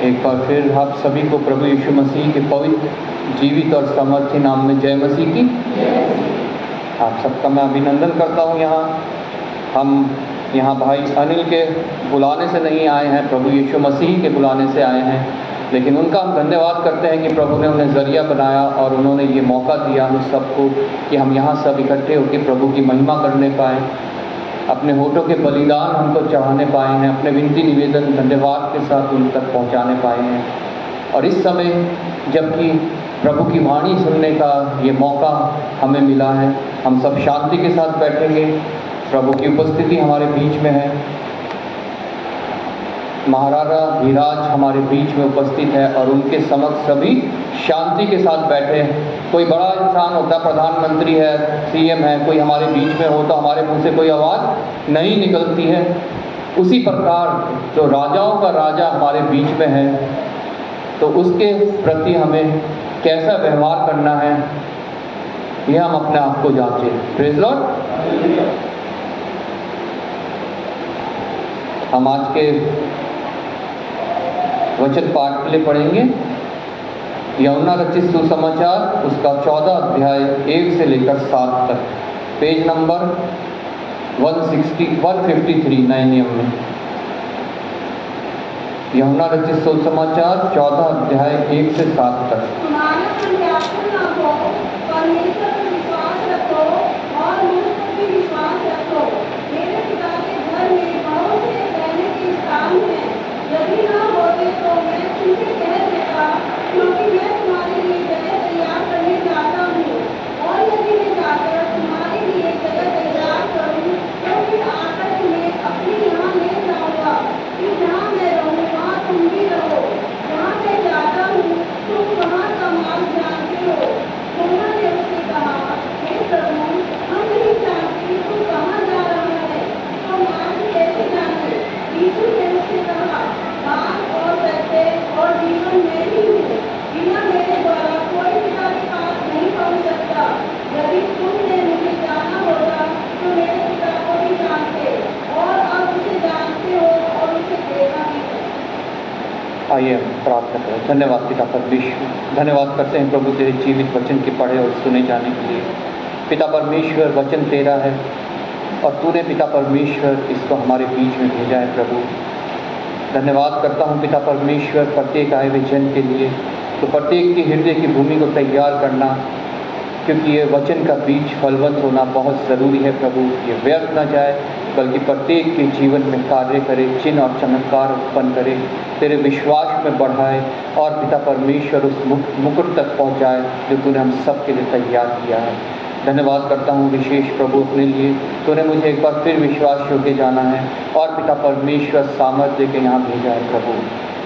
एक बार फिर आप सभी को प्रभु यीशु मसीह के पवित्र, जीवित और सामर्थ्य नाम में जय मसीह की। आप सबका मैं अभिनंदन करता हूँ। हम यहाँ भाई अनिल के बुलाने से नहीं आए हैं, प्रभु यीशु मसीह के बुलाने से आए हैं। लेकिन उनका हम धन्यवाद करते हैं कि प्रभु ने उन्हें ज़रिया बनाया और उन्होंने ये मौका दिया हम सबको कि हम यहाँ सब इकट्ठे होकर प्रभु की महिमा करने पाएँ, अपने होठों के बलिदान हमको चढ़ाने पाए हैं, अपने विनती निवेदन धन्यवाद के साथ उन तक पहुँचाने पाए हैं। और इस समय जबकि प्रभु की वाणी सुनने का ये मौका हमें मिला है, हम सब शांति के साथ बैठेंगे। प्रभु की उपस्थिति हमारे बीच में है। महाराजा धीराज हमारे बीच में उपस्थित है और उनके समक्ष सभी शांति के साथ बैठे। कोई बड़ा इंसान होता है, प्रधानमंत्री है, सीएम है, कोई हमारे बीच में हो तो हमारे मुंह से कोई आवाज़ नहीं निकलती है। उसी प्रकार जो राजाओं का राजा हमारे बीच में है तो उसके प्रति हमें कैसा व्यवहार करना है यह हम अपने आप को जांचें। Praise Lord. हम आज के वचन पाठ के लिए पढ़ेंगे यूहन्ना रचित सुसमाचार, उसका 14 अध्याय 1 से लेकर 7 तक, पेज नंबर 153 नए नियम में। यूहन्ना रचित सुसमाचार 14 अध्याय 1 से 7 तक। यदि न होते तो मैं तुमसे कह देता, क्योंकि मैं तुम्हारे लिए जगह तैयार करने जाता हूँ। और यदि मैं जाकर तुम्हारे लिए जगह तैयार करूँ तो फिर आकर तुम्हें अपने यहाँ ले जाऊँगा, कि जहाँ मैं रहूँ वहाँ तुम भी रहो। जहाँ मैं जाता हूँ तुम वहाँ का मार्ग जानते हो। थोमा ने उससे कहा, हे प्रभु, हम नहीं जानते कि तू कहाँ जा रहा है, तो मार्ग कैसे जाने? यीशु ने उससे कहा, मार्ग और सत्य और जीवन मैं ही हूँ। बिना मेरे द्वारा कोई पिता के पास नहीं पहुँच सकता। यदि तुमने मुझे जाना होता तो मेरे पिता को भी जानते और अब उसे जानते हो और उसे देखा भी है। आइए प्रार्थना करें। धन्यवाद पिता परमेश्वर, धन्यवाद करते हैं प्रभु तेरे जीवित वचन के पढ़े और सुने जाने के लिए। पिता परमेश्वर, वचन तेरा है और तूने पिता परमेश्वर इसको हमारे बीच में भेजा है। प्रभु धन्यवाद करता हूँ पिता परमेश्वर प्रत्येक आए हुए जन के लिए, तो प्रत्येक के हृदय की भूमि को तैयार करना, क्योंकि ये वचन का बीज फलवंत होना बहुत ज़रूरी है। प्रभु ये व्यर्थ न जाए बल्कि प्रत्येक के जीवन में कार्य करे, चिन्ह और चमत्कार उत्पन्न करे, तेरे विश्वास में बढ़ाए और पिता परमेश्वर उस मुकुट तक पहुँचाए जो तूने हम सब के लिए तैयार किया है। धन्यवाद करता हूँ विशेष प्रभु अपने लिए, तूने मुझे एक बार फिर विश्वास होके जाना है और पिता परमेश्वर सामर्थ्य के यहाँ भेजा है। प्रभु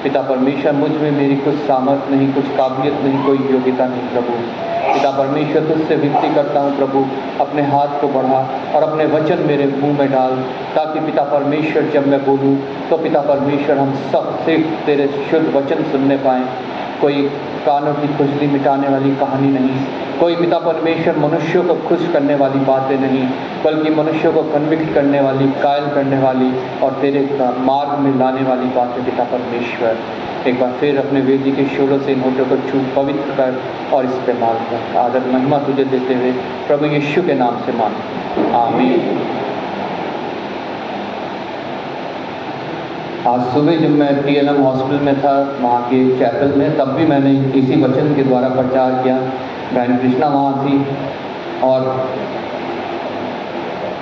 पिता परमेश्वर मुझ में मेरी कुछ सामर्थ्य नहीं, कुछ काबिलियत नहीं, कोई योग्यता नहीं। प्रभु पिता परमेश्वर तुझसे विनती करता हूँ प्रभु, अपने हाथ को बढ़ा और अपने वचन मेरे मुंह में डाल, ताकि पिता परमेश्वर जब मैं बोलूँ तो पिता परमेश्वर हम सब सिर्फ तेरे शुद्ध वचन सुनने पाएँ। कोई कानों की खुजली मिटाने वाली कहानी नहीं, कोई पिता परमेश्वर मनुष्यों को खुश करने वाली बातें नहीं, बल्कि मनुष्यों को कन्विक्ट करने वाली, कायल करने वाली और तेरे मार्ग में लाने वाली बातें पिता परमेश्वर एक बार फिर अपने वेदी के शोलों से इन होठों को छू पवित्र कर और इस्तेमाल कर। आदर महिमा तुझे देते हुए प्रभु यीशु के नाम से मांग, आमीन। आज सुबह जब मैं TLM हॉस्पिटल में था, वहाँ के चैपल में, तब भी मैंने इसी वचन के द्वारा प्रचार किया। बहन कृष्णा वहाँ थी और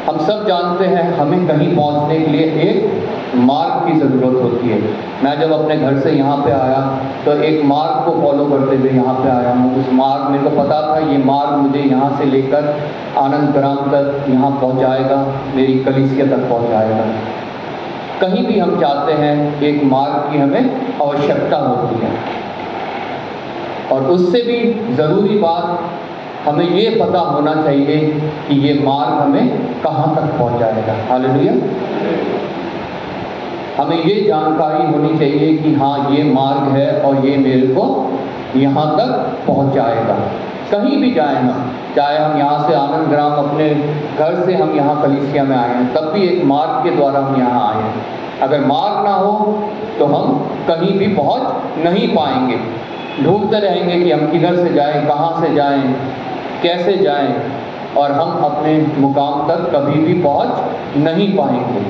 हम सब जानते हैं हमें कहीं पहुँचने के लिए एक मार्ग की ज़रूरत होती है। मैं जब अपने घर से यहाँ पे आया तो एक मार्ग को फॉलो करते हुए यहाँ पे आया हूँ। उस मार्ग मेरे को पता था ये मार्ग मुझे यहाँ से लेकर आनंद ग्राम तक यहाँ पहुँचाएगा, मेरी कलीसिया तक पहुँचाएगा। कहीं भी हम जाते हैं एक मार्ग की हमें आवश्यकता होती है और उससे भी ज़रूरी बात हमें ये पता होना चाहिए कि ये मार्ग हमें कहाँ तक पहुँचाएगा। हालेलुया। हमें ये जानकारी होनी चाहिए कि हाँ ये मार्ग है और ये मेरे को यहाँ तक पहुँचाएगा। कहीं भी जाए हम, चाहे हम यहाँ से आनंद ग्राम अपने घर से हम यहाँ कलीसिया में आए हैं, तब भी एक मार्ग के द्वारा हम यहाँ आए हैं। अगर मार्ग ना हो तो हम कहीं भी पहुंच नहीं पाएंगे। ढूंढते रहेंगे कि हम किधर से जाएं, कहाँ से जाएं, कैसे जाएं, और हम अपने मुकाम तक कभी भी पहुंच नहीं पाएंगे।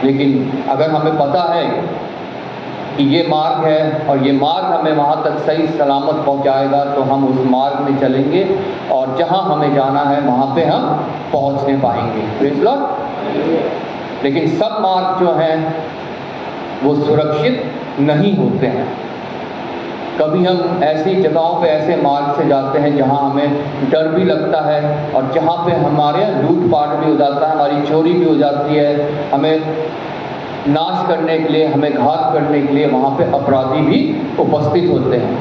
लेकिन अगर हमें पता है कि ये मार्ग है और ये मार्ग हमें वहाँ तक सही सलामत पहुँचाएगा, तो हम उस मार्ग में चलेंगे और जहाँ हमें जाना है वहाँ पे हम पहुँचने पाएंगे। Praise Lord. लेकिन सब मार्ग जो हैं वो सुरक्षित नहीं होते हैं। कभी हम ऐसी जगहों पे ऐसे मार्ग से जाते हैं जहाँ हमें डर भी लगता है और जहाँ पे हमारे लूटपाट भी हो जाता है, हमारी चोरी भी हो जाती है, हमें नाश करने के लिए, हमें घात करने के लिए वहाँ पे अपराधी भी उपस्थित होते हैं।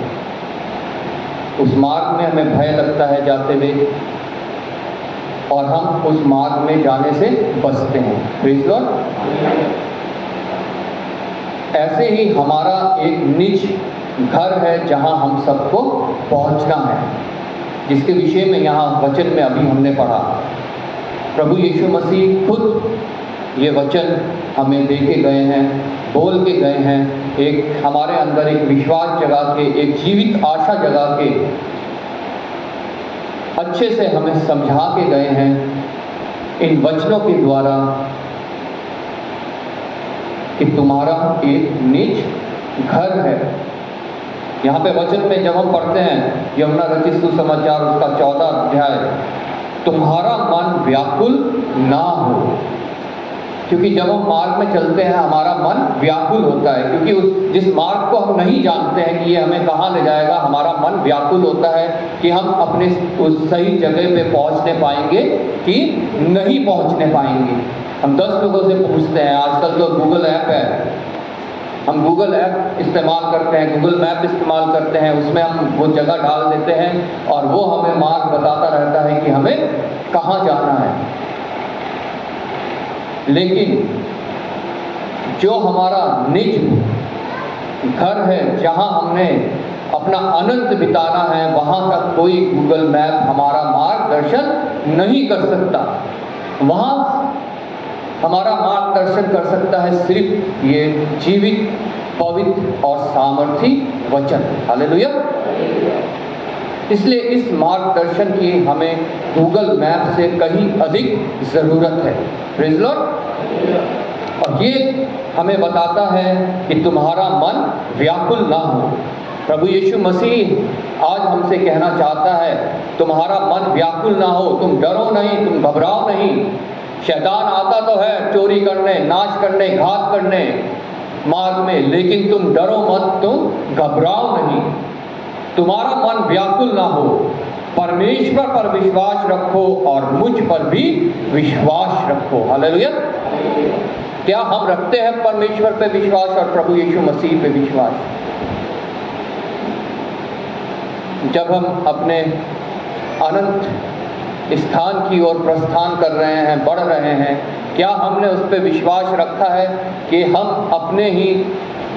उस मार्ग में हमें भय लगता है जाते हुए और हम उस मार्ग में जाने से बचते हैं। Praise Lord. ऐसे ही हमारा एक निज घर है जहाँ हम सबको पहुँचना है, जिसके विषय में यहाँ वचन में अभी हमने पढ़ा। प्रभु यीशु मसीह खुद ये वचन हमें दे के गए हैं, बोल के गए हैं, एक हमारे अंदर एक विश्वास जगा के, एक जीवित आशा जगा के अच्छे से हमें समझा के गए हैं इन वचनों के द्वारा कि तुम्हारा एक निज घर है। यहाँ पे वचन में जब हम पढ़ते हैं यूहन्ना रचित सुसमाचार उसका 14 अध्याय, तुम्हारा मन व्याकुल ना हो। क्योंकि जब हम मार्ग में चलते हैं हमारा मन व्याकुल होता है, क्योंकि जिस मार्ग को हम नहीं जानते हैं कि ये हमें कहाँ ले जाएगा, हमारा मन व्याकुल होता है कि हम अपने उस सही जगह पे पहुँचने पाएंगे कि नहीं पहुँचने पाएंगे। हम 10 लोगों से पूछते हैं, आजकल तो गूगल ऐप है, हम गूगल ऐप इस्तेमाल करते हैं, गूगल मैप इस्तेमाल करते हैं, उसमें हम वो जगह डाल देते हैं और वो हमें मार्ग बताता रहता है कि हमें कहाँ जाना है। लेकिन जो हमारा निज घर है, जहाँ हमने अपना अनंत बिताना है, वहाँ तक कोई गूगल मैप हमारा मार्गदर्शन नहीं कर सकता। वहाँ हमारा मार्गदर्शन कर सकता है सिर्फ ये जीवित, पवित्र और सामर्थी वचन। हालेलुया। इसलिए इस मार्गदर्शन की हमें गूगल मैप से कहीं अधिक ज़रूरत है। Praise Lord. और ये हमें बताता है कि तुम्हारा मन व्याकुल ना हो। प्रभु यीशु मसीह आज हमसे कहना चाहता है, तुम्हारा मन व्याकुल ना हो, तुम डरो नहीं, तुम घबराओ नहीं। शैतान आता तो है चोरी करने, नाश करने, घात करने मार्ग में, लेकिन तुम डरो मत, तुम घबराओ नहीं, तुम्हारा मन व्याकुल ना हो। परमेश्वर पर विश्वास रखो और मुझ पर भी विश्वास रखो। हालेलुया। क्या हम रखते हैं परमेश्वर पे विश्वास और प्रभु यीशु मसीह पे विश्वास? जब हम अपने अनंत स्थान की ओर प्रस्थान कर रहे हैं, बढ़ रहे हैं, क्या हमने उस पर विश्वास रखा है कि हम अपने ही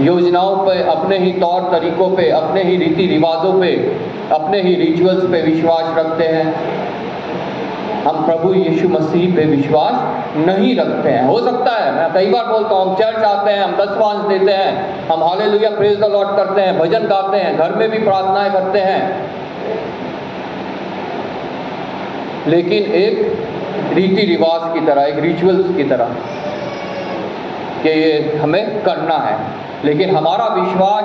योजनाओं पे, अपने ही तौर तरीकों पे, अपने ही रीति रिवाजों पे, अपने ही रिचुअल्स पे विश्वास रखते हैं? हम प्रभु यीशु मसीह पे विश्वास नहीं रखते हैं। हो सकता है, मैं कई बार बोलता हूँ, हम चर्च आते हैं, हम 10 वांस देते हैं, हम हालेलुया प्रेज द लॉर्ड करते हैं, भजन गाते हैं, घर में भी प्रार्थनाएं करते हैं, लेकिन एक रीति रिवाज की तरह, एक रिचुअल्स की तरह कि ये हमें करना है। लेकिन हमारा विश्वास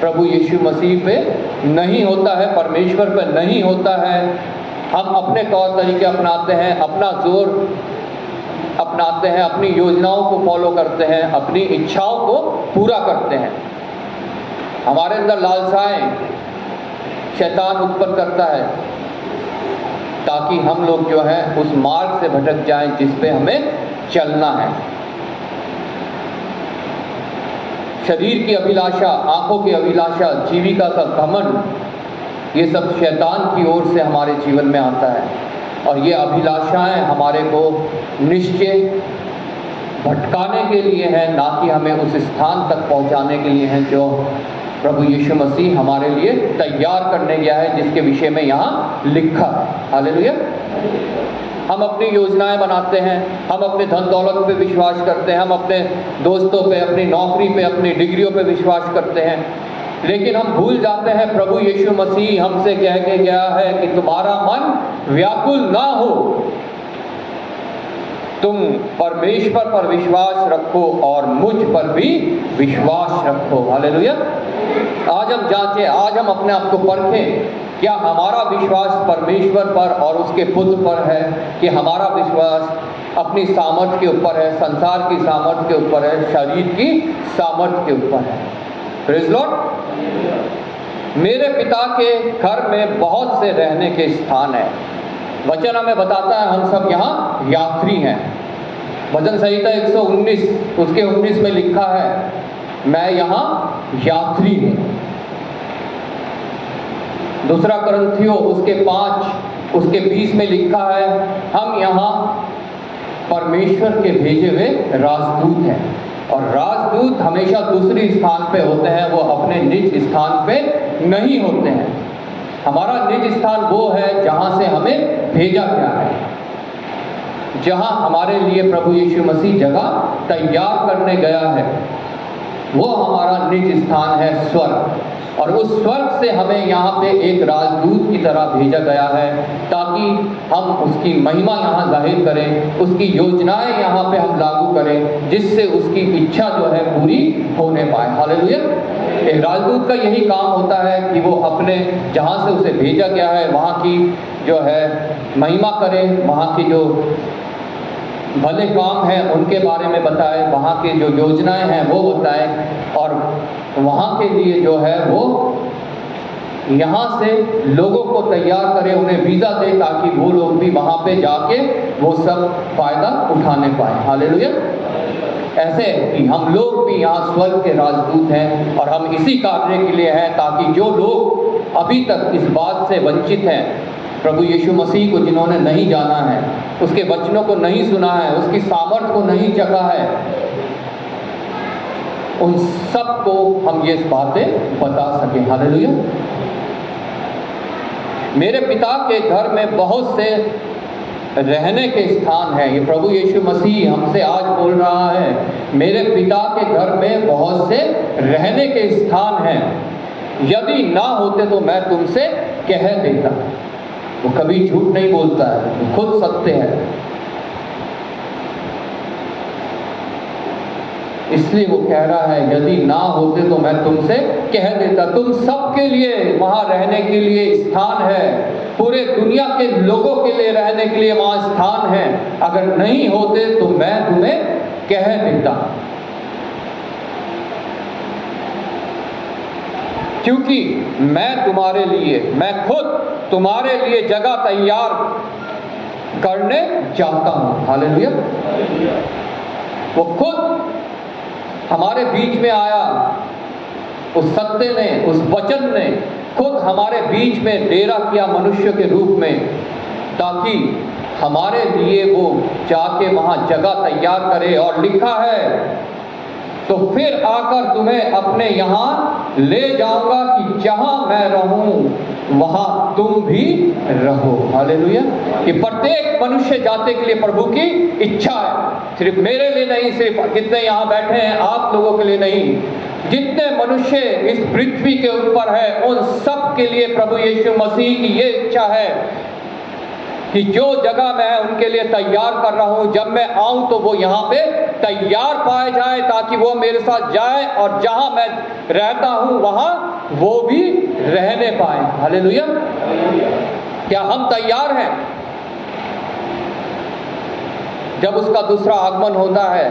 प्रभु यीशु मसीह पे नहीं होता है, परमेश्वर पे नहीं होता है। हम अपने तौर तरीके अपनाते हैं, अपना जोर अपनाते हैं, अपनी योजनाओं को फॉलो करते हैं, अपनी इच्छाओं को पूरा करते हैं। हमारे अंदर लालसाएं शैतान उत्पन्न करता है ताकि हम लोग जो है उस मार्ग से भटक जाएं जिस पे हमें चलना है। शरीर की अभिलाषा, आंखों की अभिलाषा, जीविका का घमंड, ये सब शैतान की ओर से हमारे जीवन में आता है। और ये अभिलाषाएं हमारे को निश्चय भटकाने के लिए हैं, ना कि हमें उस स्थान तक पहुंचाने के लिए हैं जो प्रभु यीशु मसीह हमारे लिए तैयार करने गया है, जिसके विषय में यहाँ लिखा है। हालेलुया। हम अपनी योजनाएं बनाते हैं, हम अपने धन दौलत पे विश्वास करते हैं, हम अपने दोस्तों पे, अपनी नौकरी पे, अपनी डिग्रियों पे विश्वास करते हैं, लेकिन हम भूल जाते हैं प्रभु यीशु मसीह हमसे कह के गया है कि तुम्हारा मन व्याकुल ना हो, तुम परमेश्वर पर विश्वास रखो और मुझ पर भी विश्वास रखो। हालेलुया। आज हम जांचें, आज हम अपने आप को परखें, क्या हमारा विश्वास परमेश्वर पर और उसके पुत्र पर है कि हमारा विश्वास अपनी सामर्थ के ऊपर है, संसार की सामर्थ के ऊपर है, शरीर की सामर्थ के ऊपर है। Praise Lord. मेरे पिता के घर में बहुत से रहने के स्थान है। वचन हमें बताता है हम सब यहाँ यात्री हैं। वचन संहिता 119 उसके 19 में लिखा है, मैं यहाँ यात्री हूँ। दूसरा करंथियों उसके 5 उसके 20 में लिखा है, हम यहाँ परमेश्वर के भेजे हुए राजदूत हैं। और राजदूत हमेशा दूसरी स्थान पे होते हैं, वो अपने निज स्थान पे नहीं होते हैं। हमारा निज स्थान वो है जहाँ से हमें भेजा गया है, जहाँ हमारे लिए प्रभु यीशु मसीह जगह तैयार करने गया है, वो हमारा निज स्थान है स्वर्ग। और उस स्वर्ग से हमें यहाँ पे एक राजदूत की तरह भेजा गया है ताकि हम उसकी महिमा यहाँ जाहिर करें, उसकी योजनाएं यहाँ पे हम लागू करें, जिससे उसकी इच्छा जो है पूरी होने पाए। हालेलुया। एक राजदूत का यही काम होता है कि वो अपने जहाँ से उसे भेजा गया है वहाँ की जो है महिमा करे, वहाँ की जो भले काम हैं उनके बारे में बताए, वहाँ के जो योजनाएं हैं वो बताए, और वहाँ के लिए जो है वो यहाँ से लोगों को तैयार करे, उन्हें वीज़ा दे ताकि वो लोग भी वहाँ पे जाके वो सब फायदा उठाने पाए। हालेलुया। ऐसे कि हम लोग भी यहाँ स्वर्ग के राजदूत हैं और हम इसी कार्य के लिए हैं ताकि जो लोग अभी तक इस बात से वंचित हैं, प्रभु यीशु मसीह को जिन्होंने नहीं जाना है, उसके वचनों को नहीं सुना है, उसकी सामर्थ को नहीं चखा है, उन सबको हम ये बातें बता सकें। हालेलुया। मेरे पिता के घर में बहुत से रहने के स्थान हैं। ये प्रभु यीशु मसीह हमसे आज बोल रहा है, मेरे पिता के घर में बहुत से रहने के स्थान हैं, यदि ना होते तो मैं तुमसे कह देता। वो कभी झूठ नहीं बोलता है, वो खुद सत्य है, इसलिए वो कह रहा है यदि ना होते तो मैं तुमसे कह देता। तुम सबके लिए वहाँ रहने के लिए स्थान है, पूरे दुनिया के लोगों के लिए रहने के लिए वहाँ स्थान है। अगर नहीं होते तो मैं तुम्हें कह देता, क्योंकि मैं तुम्हारे लिए, मैं खुद तुम्हारे लिए जगह तैयार करने जाता हूँ। हालेलुया। वो खुद हमारे बीच में आया, उस सत्य ने, उस वचन ने खुद हमारे बीच में डेरा किया मनुष्य के रूप में, ताकि हमारे लिए वो जाके वहाँ जगह तैयार करे। और लिखा है, तो फिर आकर तुम्हें अपने यहाँ ले जाऊंगा कि जहाँ मैं रहूं वहाँ तुम भी रहो। हालेलुया। कि प्रत्येक मनुष्य जाते के लिए प्रभु की इच्छा है, सिर्फ मेरे लिए नहीं, सिर्फ कितने यहाँ बैठे हैं आप लोगों के लिए नहीं, जितने मनुष्य इस पृथ्वी के ऊपर है उन सब के लिए प्रभु यीशु मसीह की ये इच्छा है कि जो जगह मैं उनके लिए तैयार कर रहा हूँ, जब मैं आऊँ तो वो यहाँ पे तैयार पाए जाए, ताकि वो मेरे साथ जाए और जहाँ मैं रहता हूँ वहाँ वो भी रहने पाए। हालेलुया। क्या हम तैयार हैं? जब उसका दूसरा आगमन होता है,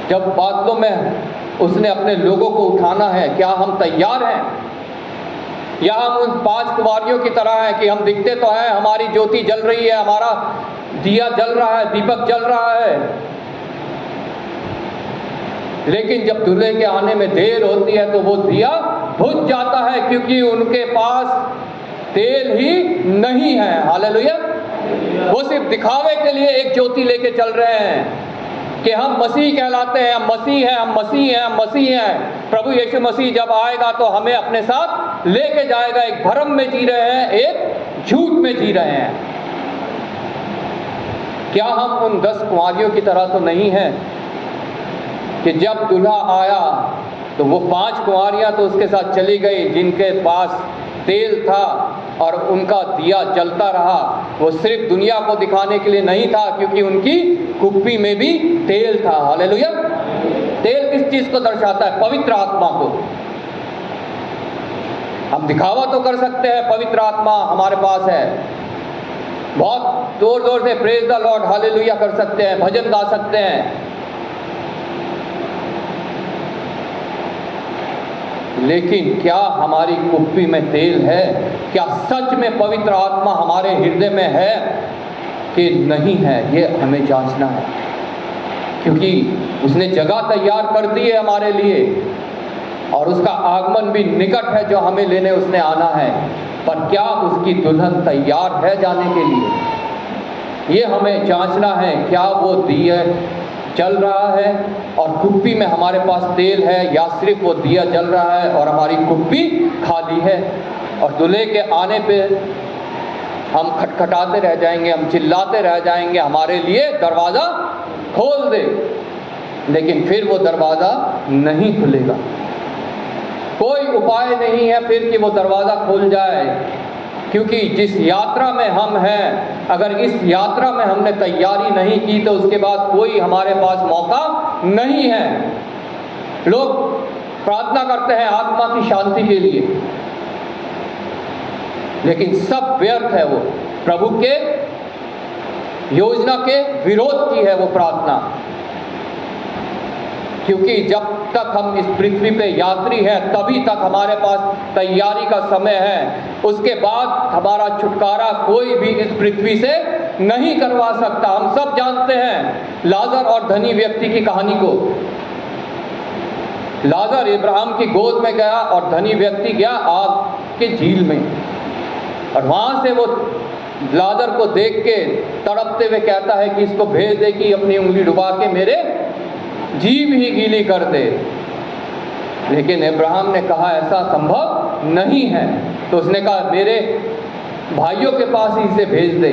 जब बादलों में उसने अपने लोगों को उठाना है, क्या हम तैयार हैं? या हम उन 5 कुमारियों की तरह हैं कि हम दिखते तो हैं, हमारी ज्योति जल रही है, हमारा दिया जल रहा है, दीपक जल रहा है, लेकिन जब दूल्हे के आने में देर होती है तो वो दिया बुझ जाता है, क्योंकि उनके पास तेल ही नहीं है। हालेलुया। वो सिर्फ दिखावे के लिए एक ज्योति लेके चल रहे हैं कि हम मसीह कहलाते हैं, हम मसीह हैं, हम मसीह हैं, हम मसीह हैं। प्रभु यीशु मसीह जब आएगा तो हमें अपने साथ लेके जाएगा। एक भ्रम में जी रहे हैं, एक झूठ में जी रहे हैं। क्या हम उन 10 कुंवारियों की तरह तो नहीं हैं कि जब दूल्हा आया तो वो 5 कुंवारियां तो उसके साथ चली गई जिनके पास तेल था और उनका दिया जलता रहा। वो सिर्फ दुनिया को दिखाने के लिए नहीं था, क्योंकि उनकी कुप्पी में भी तेल था। हालेलुया। तेल किस चीज को दर्शाता है? पवित्र आत्मा को। हम दिखावा तो कर सकते हैं, पवित्र आत्मा हमारे पास है, बहुत जोर जोर से प्रेज द लॉर्ड हालेलुया कर सकते हैं, भजन गा सकते हैं, लेकिन क्या हमारी कुप्पी में तेल है? क्या सच में पवित्र आत्मा हमारे हृदय में है कि नहीं है? ये हमें जांचना है, क्योंकि उसने जगह तैयार कर दी है हमारे लिए और उसका आगमन भी निकट है जो हमें लेने उसने आना है। पर क्या उसकी दुल्हन तैयार है जाने के लिए? ये हमें जांचना है। क्या वो दिया जल रहा है और कुप्पी में हमारे पास तेल है, या सिर्फ वो दिया जल रहा है और हमारी कुप्पी खाली है? और दूल्हे के आने पे हम खटखटाते रह जाएंगे, हम चिल्लाते रह जाएंगे, हमारे लिए दरवाज़ा खोल दे, लेकिन फिर वो दरवाज़ा नहीं खुलेगा। कोई उपाय नहीं है फिर कि वो दरवाज़ा खुल जाए, क्योंकि जिस यात्रा में हम हैं, अगर इस यात्रा में हमने तैयारी नहीं की तो उसके बाद कोई हमारे पास मौका नहीं है। लोग प्रार्थना करते हैं आत्मा की शांति के लिए, लेकिन सब व्यर्थ है। वो प्रभु के योजना के विरोध की है वो प्रार्थना, क्योंकि जब तक हम इस पृथ्वी पे यात्री हैं तभी तक हमारे पास तैयारी का समय है। उसके बाद हमारा छुटकारा कोई भी इस पृथ्वी से नहीं करवा सकता। हम सब जानते हैं लाजर और धनी व्यक्ति की कहानी को। लाजर इब्राहिम की गोद में गया और धनी व्यक्ति गया आग के झील में, और वहां से वो लाजर को देख के तड़पते हुए कहता है कि इसको भेज दे कि अपनी उंगली डुबा के मेरे जीभ ही गीली कर दे। लेकिन इब्राहिम ने कहा ऐसा संभव नहीं है। तो उसने कहा मेरे भाइयों के पास ही इसे भेज दे।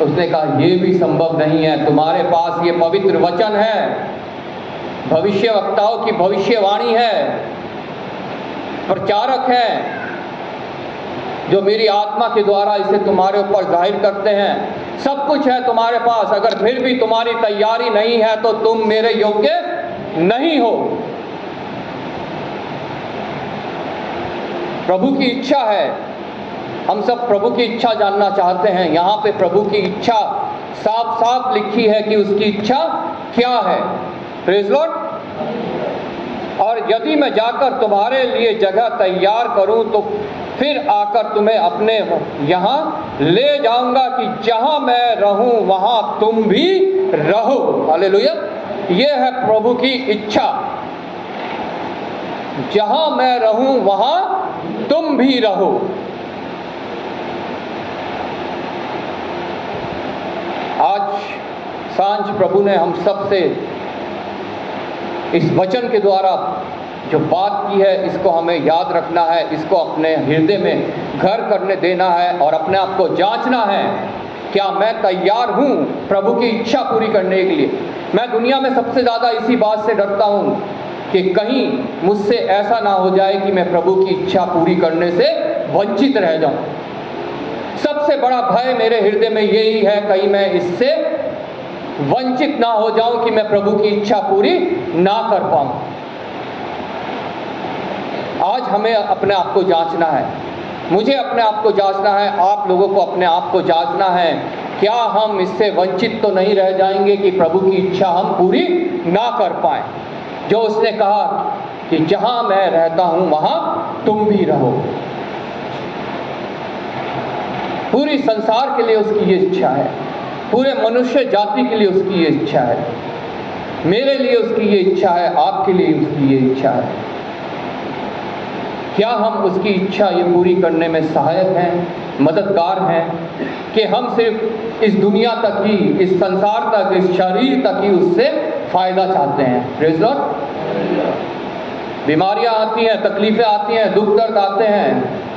उसने कहा ये भी संभव नहीं है, तुम्हारे पास ये पवित्र वचन है, भविष्यवक्ताओं की भविष्यवाणी है, प्रचारक है जो मेरी आत्मा के द्वारा इसे तुम्हारे ऊपर जाहिर करते हैं। सब कुछ है तुम्हारे पास, अगर फिर भी तुम्हारी तैयारी नहीं है तो तुम मेरे योग्य नहीं हो। प्रभु की इच्छा है, हम सब प्रभु की इच्छा जानना चाहते हैं। यहाँ पे प्रभु की इच्छा साफ साफ लिखी है कि उसकी इच्छा क्या है। Praise Lord. और यदि मैं जाकर तुम्हारे लिए जगह तैयार करूं तो फिर आकर तुम्हें अपने यहाँ ले जाऊंगा कि जहां मैं रहूं वहां तुम भी रहो। हालेलुया। ये है प्रभु की इच्छा, जहां मैं रहूं वहां तुम भी रहो। आज सांझ प्रभु ने हम सब से इस वचन के द्वारा जो बात की है इसको हमें याद रखना है, इसको अपने हृदय में घर करने देना है और अपने आप को जांचना है, क्या मैं तैयार हूँ प्रभु की इच्छा पूरी करने के लिए। मैं दुनिया में सबसे ज़्यादा इसी बात से डरता हूँ कि कहीं मुझसे ऐसा ना हो जाए कि मैं प्रभु की इच्छा पूरी करने से वंचित रह जाऊँ। सबसे बड़ा भय मेरे हृदय में यही है, कहीं मैं इससे वंचित ना हो जाऊं कि मैं प्रभु की इच्छा पूरी ना कर पाऊं। आज हमें अपने आप को जांचना है, मुझे अपने आप को जांचना है, आप लोगों को अपने आप को जांचना है, क्या हम इससे वंचित तो नहीं रह जाएंगे कि प्रभु की इच्छा हम पूरी ना कर पाएं। जो उसने कहा कि जहां मैं रहता हूं वहां तुम भी रहो। पूरी संसार के लिए उसकी ये इच्छा है, पूरे मनुष्य जाति के लिए उसकी ये इच्छा है, मेरे लिए उसकी ये इच्छा है, आपके लिए उसकी ये इच्छा है। क्या हम उसकी इच्छा ये पूरी करने में सहायक हैं, मददगार हैं, कि हम सिर्फ इस दुनिया तक ही, इस संसार तक, इस शरीर तक ही उससे फायदा चाहते हैं। Praise Lord. बीमारियां आती हैं, तकलीफें आती हैं, दुख दर्द आते हैं,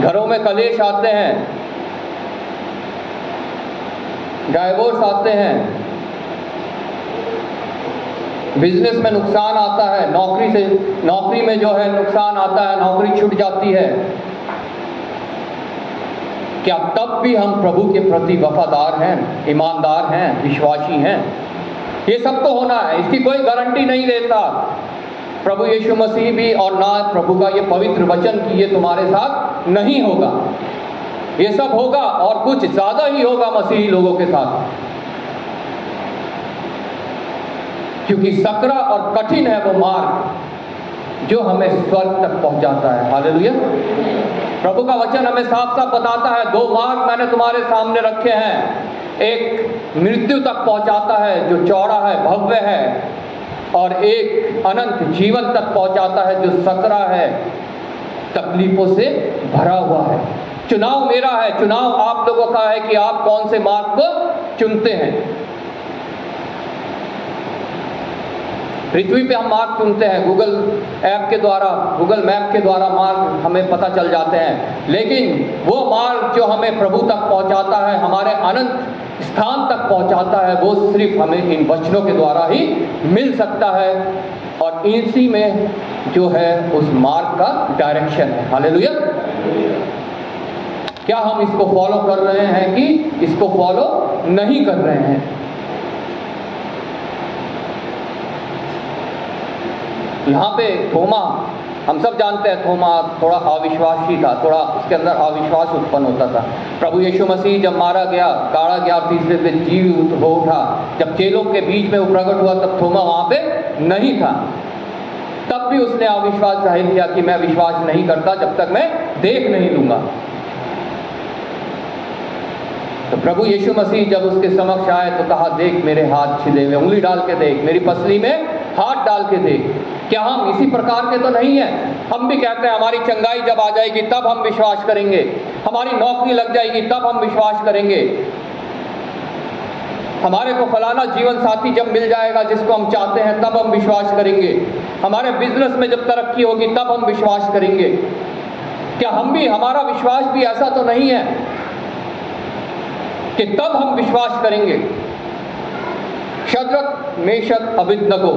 घरों में कलेश आते हैं, डाइवोर्स आते हैं, बिजनेस में नुकसान आता है, नौकरी में जो है नुकसान आता है, नौकरी छूट जाती है। क्या तब भी हम प्रभु के प्रति वफादार हैं, ईमानदार हैं, विश्वासी हैं? ये सब तो होना है, इसकी कोई गारंटी नहीं देता प्रभु यीशु मसीह भी, और ना प्रभु का ये पवित्र वचन कि ये तुम्हारे साथ नहीं होगा। ये सब होगा और कुछ ज्यादा ही होगा मसीही लोगों के साथ, क्योंकि सकरा और कठिन है वो मार्ग जो हमें स्वर्ग तक पहुंचाता है। हालेलुया। प्रभु का वचन हमें साफ साफ बताता है, दो मार्ग मैंने तुम्हारे सामने रखे हैं, एक मृत्यु तक पहुंचाता है जो चौड़ा है, भव्य है, और एक अनंत जीवन तक पहुंचाता है जो सकरा है, तकलीफों से भरा हुआ है। चुनाव मेरा है, चुनाव आप लोगों का है कि आप कौन से मार्ग को चुनते हैं। पृथ्वी पे हम मार्ग चुनते हैं, गूगल मैप के द्वारा मार्ग हमें पता चल जाते हैं, लेकिन वो मार्ग जो हमें प्रभु तक पहुंचाता है, हमारे अनंत स्थान तक पहुंचाता है, वो सिर्फ हमें इन वचनों के द्वारा ही मिल सकता है। और इसी में जो है उस मार्ग का डायरेक्शन है। हालेलुया। क्या हम इसको फॉलो कर रहे हैं कि इसको फॉलो नहीं कर रहे हैं? यहाँ पे थोमा, हम सब जानते हैं थोमा थोड़ा अविश्वासी था, थोड़ा उसके अंदर अविश्वास उत्पन्न होता था। प्रभु यीशु मसीह जब मारा गया, गाड़ा गया, तीसरे दिन जीवित हो उठा, जब चेलों के बीच में वो प्रकट हुआ, तब थोमा वहाँ पे नहीं था। तब भी उसने अविश्वास जाहिर किया कि मैं विश्वास नहीं करता जब तक मैं देख नहीं लूँगा। तो प्रभु यीशु मसीह जब उसके समक्ष आए तो कहा, देख मेरे हाथ छिले हुए, उंगली डाल के देख, मेरी पसली में हाथ डाल के देख। क्या हम इसी प्रकार के तो नहीं है? हम भी कहते हैं हमारी चंगाई जब आ जाएगी तब हम विश्वास करेंगे, हमारी नौकरी लग जाएगी तब हम विश्वास करेंगे, हमारे को फलाना जीवन साथी जब मिल जाएगा जिसको हम चाहते हैं तब हम विश्वास करेंगे, हमारे बिजनेस में जब तरक्की होगी तब हम विश्वास करेंगे। क्या हमारा विश्वास भी ऐसा तो नहीं है कि तब हम विश्वास करेंगे? शद्रक, मेशक, अबेदनगो,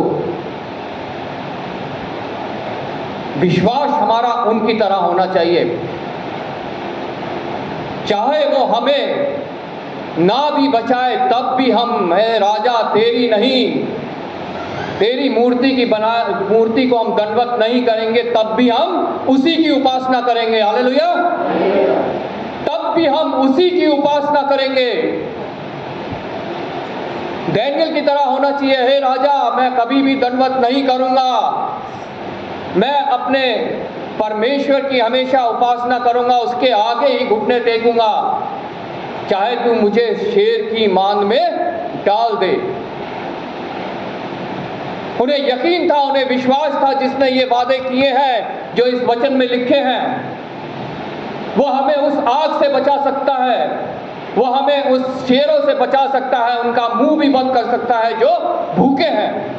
विश्वास हमारा उनकी तरह होना चाहिए। चाहे वो हमें ना भी बचाए तब भी हम, है राजा तेरी नहीं, तेरी मूर्ति को हम दंडवत नहीं करेंगे, तब भी हम उसी की उपासना करेंगे। हालेलुया। तब भी हम उसी की उपासना करेंगे। डैनियल की तरह होना चाहिए, हे राजा मैं कभी भी दंडवत नहीं करूंगा, मैं अपने परमेश्वर की हमेशा उपासना करूंगा, उसके आगे ही घुटने टेकूंगा, चाहे तू मुझे शेर की मांद में डाल दे। उन्हें यकीन था, उन्हें विश्वास था, जिसने ये वादे किए हैं जो इस वचन में लिखे हैं, वो हमें उस आग से बचा सकता है, वो हमें उस शेरों से बचा सकता है, उनका मुंह भी बंद कर सकता है जो भूखे हैं।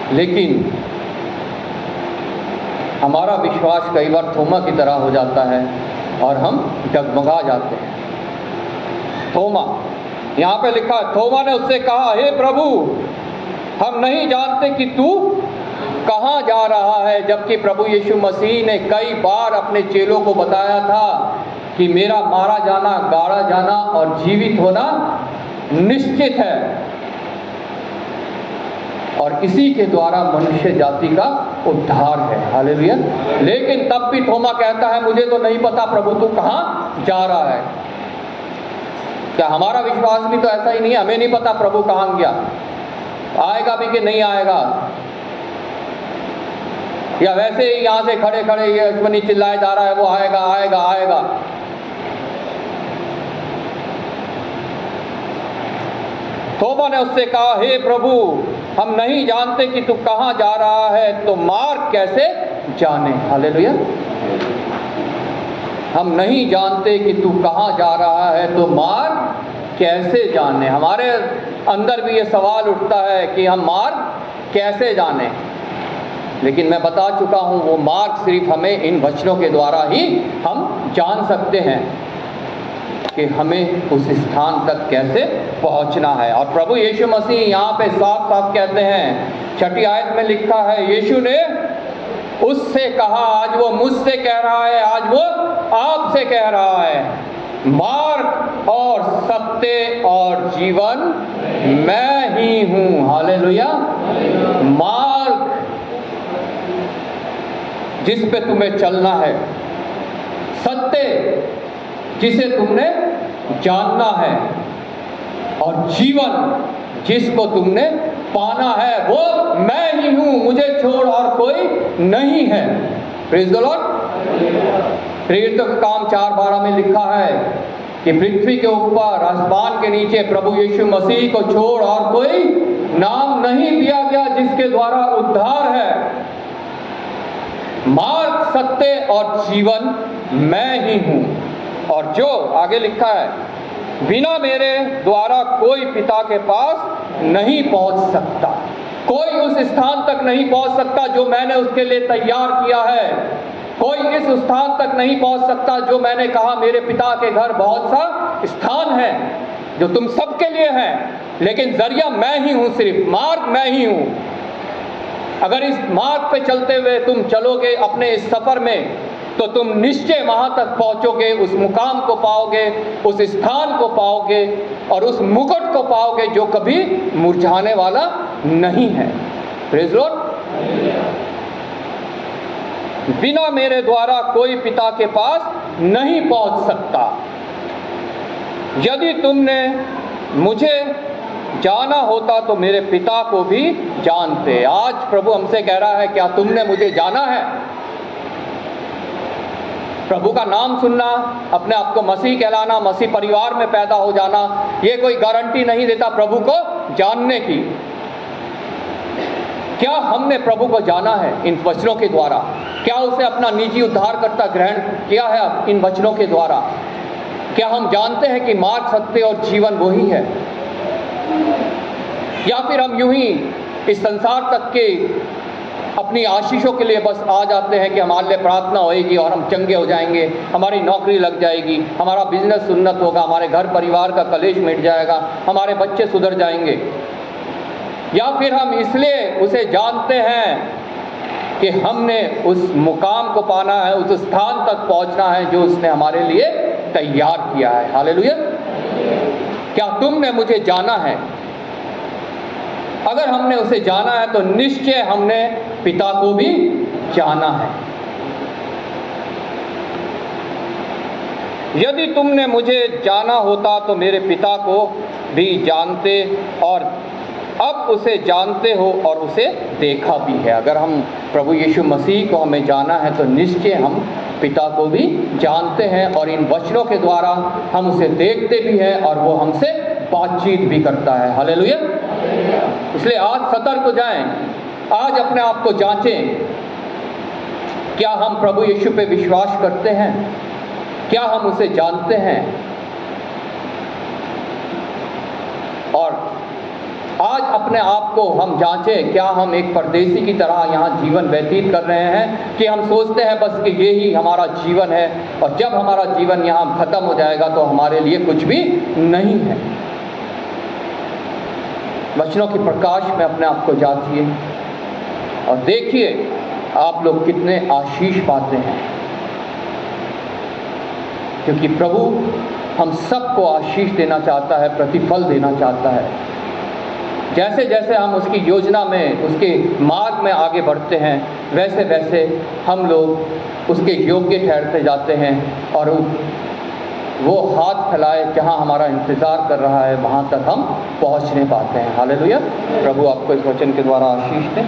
लेकिन हमारा विश्वास कई बार थोमा की तरह हो जाता है और हम डगमगा जाते हैं। थोमा, यहाँ पे लिखा है, थोमा ने उससे कहा, हे प्रभु हम नहीं जानते कि तू कहाँ जा रहा है। जबकि प्रभु यीशु मसीह ने कई बार अपने चेलों को बताया था कि मेरा मारा जाना, गाड़ा जाना और जीवित होना निश्चित है, और इसी के द्वारा मनुष्य जाति का उद्धार है। हालेलुया। लेकिन तब भी थोमा कहता है, मुझे तो नहीं पता प्रभु तू कहाँ जा रहा है। क्या हमारा विश्वास भी तो ऐसा ही नहीं है? हमें नहीं पता प्रभु कहाँ गया, आएगा भी कि नहीं आएगा, या वैसे ही यहाँ से खड़े खड़े ये अश्वनी चिल्लाया जा रहा है वो आएगा आएगा आएगा। थोमा ने उससे कहा, हे प्रभु हम नहीं जानते कि तू कहाँ जा रहा है, तो मार्ग कैसे जाने। हालेलुया। हम नहीं जानते कि तू कहाँ जा रहा है तो मार्ग कैसे जाने। हमारे अंदर भी ये सवाल उठता है कि हम मार्ग कैसे जाने। लेकिन मैं बता चुका हूँ वो मार्ग सिर्फ हमें इन वचनों के द्वारा ही हम जान सकते हैं कि हमें उस स्थान तक कैसे पहुंचना है। और प्रभु यीशु मसीह यहाँ पे साफ साफ कहते हैं, 6 आयत में लिखा है, यीशु ने उससे कहा, आज वो मुझसे कह रहा है, आज वो आपसे कह रहा है, मार्ग और सत्य और जीवन मैं ही हूँ। हालेलुया। मार्ग जिस पे तुम्हें चलना है, सत्य जिसे तुमने जानना है, और जीवन जिसको तुमने पाना है, वो मैं ही हूं, मुझे छोड़ और कोई नहीं है। Praise the Lord. प्रेरितों का काम 4:12 में लिखा है कि पृथ्वी के ऊपर, आसमान के नीचे प्रभु यीशु मसीह को छोड़ और कोई नाम नहीं दिया गया जिसके द्वारा उद्धार है। मार्ग, सत्य और जीवन मैं ही हूं। और जो आगे लिखा है, बिना मेरे द्वारा कोई पिता के पास नहीं पहुंच सकता। कोई उस स्थान तक नहीं पहुंच सकता जो मैंने उसके लिए तैयार किया है। कोई इस स्थान तक नहीं पहुंच सकता जो मैंने कहा, मेरे पिता के घर बहुत सा स्थान है जो तुम सबके लिए है, लेकिन जरिया मैं ही हूं, सिर्फ मार्ग मैं ही हूं। अगर इस मार्ग पे चलते हुए तुम चलोगे अपने इस सफर में, तो तुम निश्चय वहां तक पहुंचोगे, उस मुकाम को पाओगे, उस स्थान को पाओगे और उस मुकुट को पाओगे जो कभी मुरझाने वाला नहीं है। Praise Lord. बिना मेरे द्वारा कोई पिता के पास नहीं पहुंच सकता। यदि तुमने मुझे जाना होता तो मेरे पिता को भी जानते। आज प्रभु हमसे कह रहा है, क्या तुमने मुझे जाना है? प्रभु का नाम सुनना, अपने आप को मसीह कहलाना, मसीह परिवार में पैदा हो जाना, ये कोई गारंटी नहीं देता प्रभु को जानने की। क्या हमने प्रभु को जाना है इन वचनों के द्वारा? क्या उसे अपना निजी उद्धारकर्ता ग्रहण किया है इन वचनों के द्वारा? क्या हम जानते हैं कि मार्ग, सत्य और जीवन वही है? या फिर हम यूं ही इस संसार तक के अपनी आशीषों के लिए बस आ जाते हैं कि हमारे लिए प्रार्थना होएगी और हम चंगे हो जाएंगे, हमारी नौकरी लग जाएगी, हमारा बिजनेस उन्नत होगा, हमारे घर परिवार का कलेश मिट जाएगा, हमारे बच्चे सुधर जाएंगे। या फिर हम इसलिए उसे जानते हैं कि हमने उस मुकाम को पाना है, उस स्थान तक पहुंचना है जो उसने हमारे लिए तैयार किया है। हालेलुया। क्या तुमने मुझे जाना है? अगर हमने उसे जाना है तो निश्चय हमने पिता को भी जाना है। यदि तुमने मुझे जाना होता तो मेरे पिता को भी जानते और अब उसे जानते हो और उसे देखा भी है। अगर हम प्रभु यीशु मसीह को हमें जाना है तो निश्चय हम पिता को भी जानते हैं और इन वचनों के द्वारा हम उसे देखते भी हैं और वो हमसे बातचीत भी करता है। हालेलुया। इसलिए आज सतर्क हो जाएं, आज अपने आप को जांचें। क्या हम प्रभु यीशु पे विश्वास करते हैं? क्या हम उसे जानते हैं? और आज अपने आप को हम जांचें, क्या हम एक परदेसी की तरह यहाँ जीवन व्यतीत कर रहे हैं कि हम सोचते हैं बस कि ये ही हमारा जीवन है और जब हमारा जीवन यहाँ खत्म हो जाएगा तो हमारे लिए कुछ भी नहीं है। वचनों के प्रकाश में अपने आप को जांचिए और देखिए आप लोग कितने आशीष पाते हैं, क्योंकि प्रभु हम सबको आशीष देना चाहता है, प्रतिफल देना चाहता है। जैसे जैसे हम उसकी योजना में, उसके मार्ग में आगे बढ़ते हैं, वैसे वैसे हम लोग उसके योग्य ठहरते जाते हैं और वो हाथ फैलाए जहाँ हमारा इंतज़ार कर रहा है वहाँ तक हम पहुँचने पाते हैं। हालेलुया। प्रभु आपको इस वचन के द्वारा आशीष दें।